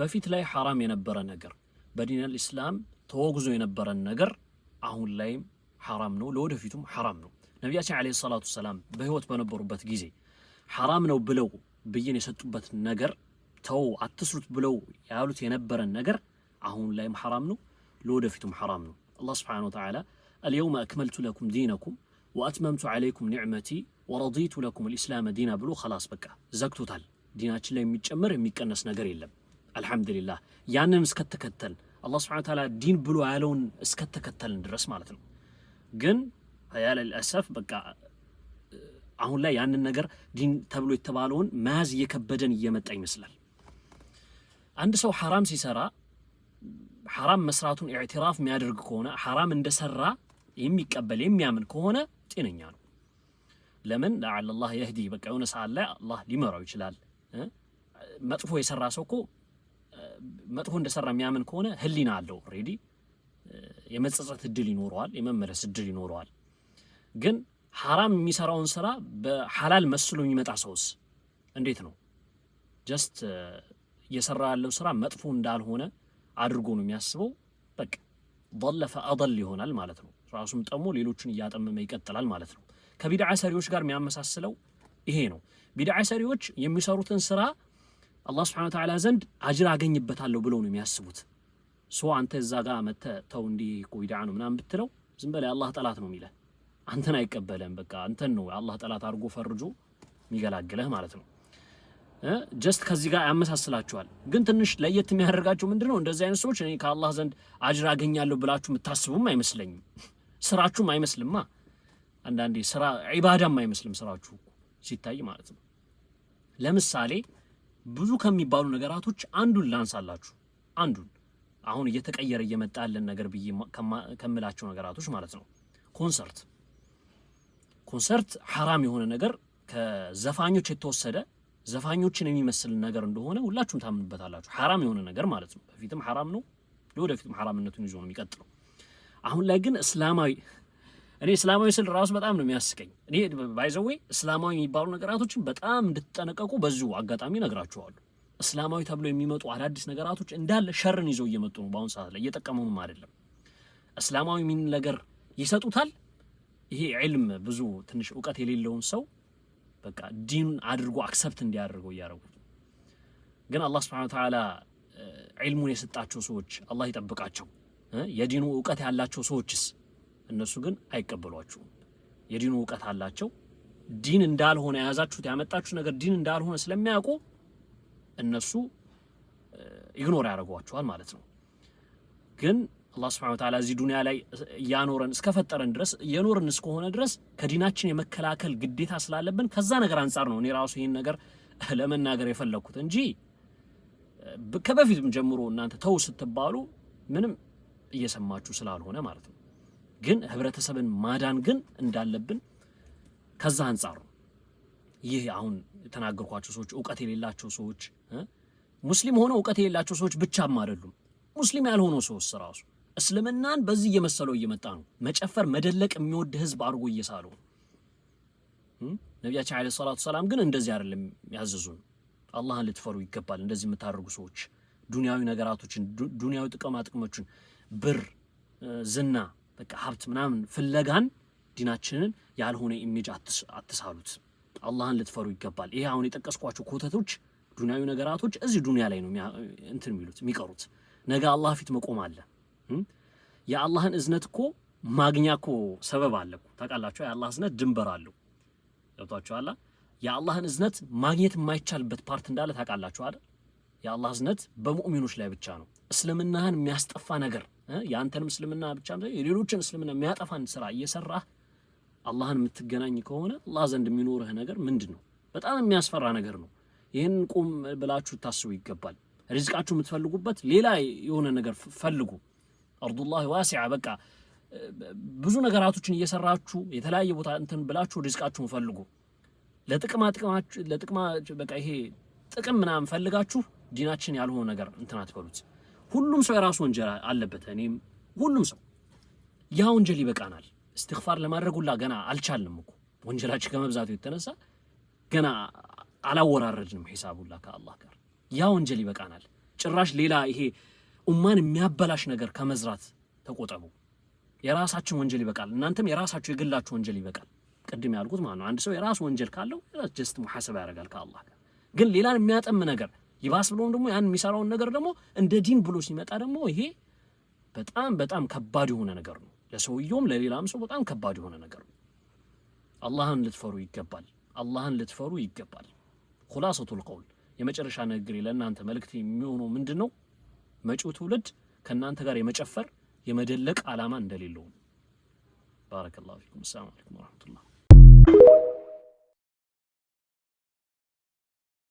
በፊት ላይ ሐራም የነበረ ነገር በዲን አልእስላም ተወግዞ የነበረ ነገር አሁን ላይም ሐራም ነው ለወደፊቱም ሐራም ነው ነብያችን አለይሂ ሰላቱ ሰላም በህይወት በነበሩበት ጊዜ ሐራም ነው ብለው ብይን የሰጡበት ነገር ተው አትስሩት ብለው ያሉት የነበረ ነገር አሁን ላይም ሐራም ነው ለወደፊቱም ሐራም ነው አላህ Subhanahu Wa Ta'ala اليوم أكملت لكم دينكم وأتممت عليكم نعمتي ورضيت لكم الإسلام دينا ብሎ خلاص በቃ ዘግቶታል ዲናችን ላይ የሚጨመር የሚቀነስ ነገር የለም አልহামዱሊላህ ያንን እስከተከተል አላህ Subhanahu Wa Ta'ala ዲን ብሎ ያለውን እስከተከተልን ድረስ ማለት ነው ግን ያለ ለልአሰፍ በቃ አሁን ላይ ያንን ነገር ዲን ተብሎ የተባለውን ማዝ እየከበደን እየመጣ ይመስላል አንድ ሰው ሐራም ሲሰራ ሐራም መስራቱን ኢዕትራፍ የሚያደርግ ከሆነ ሐራም እንደሰራ የሚቀበል የሚያምን ከሆነ ጤነኛ ነው ለምን ለዓለ الله يهدي በቃ የሆነ ሰዓት ላይ አላህ ሊመራው ይችላል መጥፎ የሰራ ሰው እኮ መጥፎ እንደሰራ የሚያምን ከሆነ ህሊና አለው ኦሬዲ የመጸጸት እድል ይኖረዋል የመመለስ እድል ይኖረዋል ግን ሐራም የሚሰራውን ስራ በሐላል መስሎ የሚመጣ ሰውስ እንዴት ነው ጀስት የሰራ ያለው ስራ መጥፎ እንዳልሆነ አድርጎ ነው የሚያስበው በቃ ضل فاضل ይሆናል ማለት ነው ራሱም ጠሞ ሌሎችን ያጠመመ ይቀጥላል ማለት ነው ከቢድዓ ሰሪዎች ጋር የሚያመሳስለው ይሄ ነው ቢድዓ ሰሪዎች የሚሰሩትን ስራ አላህ Subhanahu Wa Ta'ala ዘንድ አጅር አገኝበታለሁ ብለው ነው የሚያስቡት አንተ እዛ ጋር ተው እንዲ ቢድዓ ነው ምናምን ብትለው ዝም በላይ አላህ ጠላት ነው የሚለው አንተን አይቀበለም በቃ አንተን ነው አላህ ጠላት አድርጎ ፈርጆ የሚገላግልህ ማለት ነው ጀስት ከዚህ ጋር ያመሳስላችኋል ግን ትንሽ ለየት የሚያደርጋቸው ምንድነው እንደዚህ አይነት ሰዎች እኔ ከአላህ ዘንድ አጅር አገኛለሁ ብላችሁ የምታስቡም አይመስለኝም ስራችሁም አይመስልማ አንዳንዴ ስራ ዒባዳም አይመስልም ስራችሁ ሲታይ ማለት ነው ለምሳሌ ብዙ ከሚባሉ ነገራቶች አንዱን ላንሳላችሁ አንዱን አሁን እየተቀየረ እየመጣ ያለን ነገር ብዬ ከመላቸው ነገራቶች ማለት ነው ኮንሰርት ሐራም የሆነ ነገር ከዘፋኞች የተወሰደ ዘፋኞችን የሚመስል ነገር እንደሆነ ሁላችሁም ታምኑበታላችሁ ሐራም የሆነ ነገር ማለት ነው በፊትም ሐራም ነው ለወደፊትም ሐራምነቱን ይዞ ነው የሚቀጥለው አሁን ላይ ግን እስላማዊ ስል ራሱ በጣም ነው የሚያስቀኝ እኔ ባይዘዌ እስላማዊ የሚባሉ ነገራቶችን በጣም እንድትጠነቀቁ በዚሁ አጋጣሚ ነግራችኋለሁ እስላማዊ ተብሎ የሚመጡ አዳዲስ ነገራቶች እንዳለ ሸርን ይዘው እየመጡ ነው ባሁን ሰዓት ላይ እየተጠቀሙም አይደለም እስላማዊ ምን ነገር ይሰጡታል ይሄ ዒልም ብዙ ትንሽ ዕውቀት የሌለውን ሰው በቃ ዲን አድርጎ አክሰፕት እንዲያደርገው ያረጉት ግን አላህ Subhanahu Wa Ta'ala ዒልሙን የሰጣቸው ሰዎች አላህ ይጠብቃቸው የዲኑ ዕውቀት ያላቸው ሰዎችስ እነሱ ግን አይቀበሏቸውም የዲኑ ዕውቀት አላቸው ዲን እንዳልሆነ ያዛችሁት ያመጣችሁ ነገር ዲን እንዳልሆነ ስለሚያውቁ እነሱ ኢግኖር ያደርጓቸዋል ማለት ነው ግን አላህ Subhanahu Wa Ta'ala እዚህ ዱንያ ላይ ያኖረን እስከፈጠረን ድረስ የኖርን እስከሆነ ድረስ ከዲናችን የመከላከል ግዴታ ስላለብን ከዛ ነገር አንፃር ነው እኔ ራሱ ይሄን ነገር ለመናገር የፈለኩት እንጂ ከበፊትም ጀምሮ እናንተ ተው ስትባሉ ምንም እየሰማችሁ ስላልሆነ ማለት ነው ግን ህብረተሰብን ማዳን ግን እንዳለብን ከዛ አንፃር ነው ይሄ አሁን የተናገርኳቸው ሰዎች ዕውቀት የሌላቸው ሰዎች ሙስሊም ሆነው ዕውቀት የሌላቸው ሰዎች ብቻም አይደሉም ሙስሊም ያልሆነው ሰዎች ራሱ እስልምናን በዚህ እየመሰለው እየመጣ ነው መጨፈር መደለቅ የሚወድ ህዝብ አድርጎ እየሳለው ነብያችን አለይሂ ሰላቱ ሰላም ግን እንደዚህ አይደለም ያዘዙን አላህን ልትፈሩ ይገባል እንደዚህ የምታደርጉ ሰዎች ዱንያዊ ነገራቶችን ዱንያዊ ጥቅሞችን ብር ዝና በቃ ሀብት ምናምን ፍለጋን ዲናችንን ያልሆነ ኢሜጅ አትሳሉት አላህን ልትፈሩ ይገባል ይሄ አሁን የጠቀስኳቸው ኮተቶች ዱንያዊ ነገራቶች እዚህ ዱንያ ላይ ነው እንትን የሚሉት የሚቀሩት ነገ አላህ ፊት መቆም አለ የአላህን እዝነት እኮ ማግኛ እኮ ሰበብ አለ እኮ ታውቃላችሁ የአላህ እዝነት ድንበር አለው ገብቷችኋል የአላህን እዝነት ማግኘት የማይቻልበት ፓርት እንዳለ ታውቃላችሁ አይደል የአላህ እዝነት በሙእሚኖች ላይ ብቻ ነው እስልምናህን የሚያስጠፋ ነገር ያንተን እስልምና ብቻ ነው የሌሎችን እስልምና የሚያጠፋን ስራ እየሰራህ አላህን የምትገናኝ ከሆነ አላህ ዘንድ የሚኖርህ ነገር ምንድነው በጣም የሚያስፈራ ነገር ነው ይሄን ቁም ብላችሁ ታስቡ ይገባል ሪዝቃችሁ የምትፈልጉበት ሌላ የሆነ ነገር ፈልጉ አርዱላህ ዋሲዓ በቃ ብዙ ነገራቶችን እየሰራችሁ የተለያየ ቦታ እንትን ብላችሁ ሪዝቃችሁን ፈልጉ ለጥቅማ በቃ ይሄ ጥቅም ምናምን ፈልጋችሁ ዲናችን ያልሆነ ነገር እንትን አትበሉት ሁሉም ሰው የራሱ ወንጀል አለበት እኔም ሁሉም ሰው ያ ወንጀል ይበቃናል استغفار ለማድረግ ሁላ ገና አልቻልንም እኮ ወንጀላችን ከመብዛቱ የተነሳ ገና አላወራረድንም ሒሳቡላ ከአላህ ጋር ያ ወንጀል ይበቃናል ጭራሽ ሌላ ይሄ ኡማን የሚያበላሽ ነገር ከመዝራት ተቆጠቡ። የራሳችን ወንጀል ይበቃል። እናንተም የራሳችሁ የግላችሁ ወንጀል ይበቃል። ቅድም ያልኩት ማለት ነው። አንድ ሰው የራሱ ወንጀል ካለው ጀስት ሙሐሰባ ያደርጋል ከአላህ ጋር። ግን ሌላን የሚያጠም ነገር ይባስ ብሎም ደግሞ ያን የሚሰራውን ነገር ደግሞ እንደ ዲን ብሎ ሲመጣ ደግሞ ይሄ በጣም በጣም ከባድ የሆነ ነገር ነው። ለሰውየውም ለሌላም ሰው በጣም ከባድ የሆነ ነገር ነው። አላህን ልትፈሩ ይገባል። አላህን ልትፈሩ ይገባል። ኹላሰቱል ቀውል የመጨረሻ ንግግሬ ለእናንተ መልእክት የሚሆነው ምንድነው? መጪው ትውልድ ከእናንተ ጋር የመጨፈር የመደለቅ ዓላማ እንደሌለው። ባረከላሁ ፊኩም። ሰላም አለይኩም ወራህመቱላህ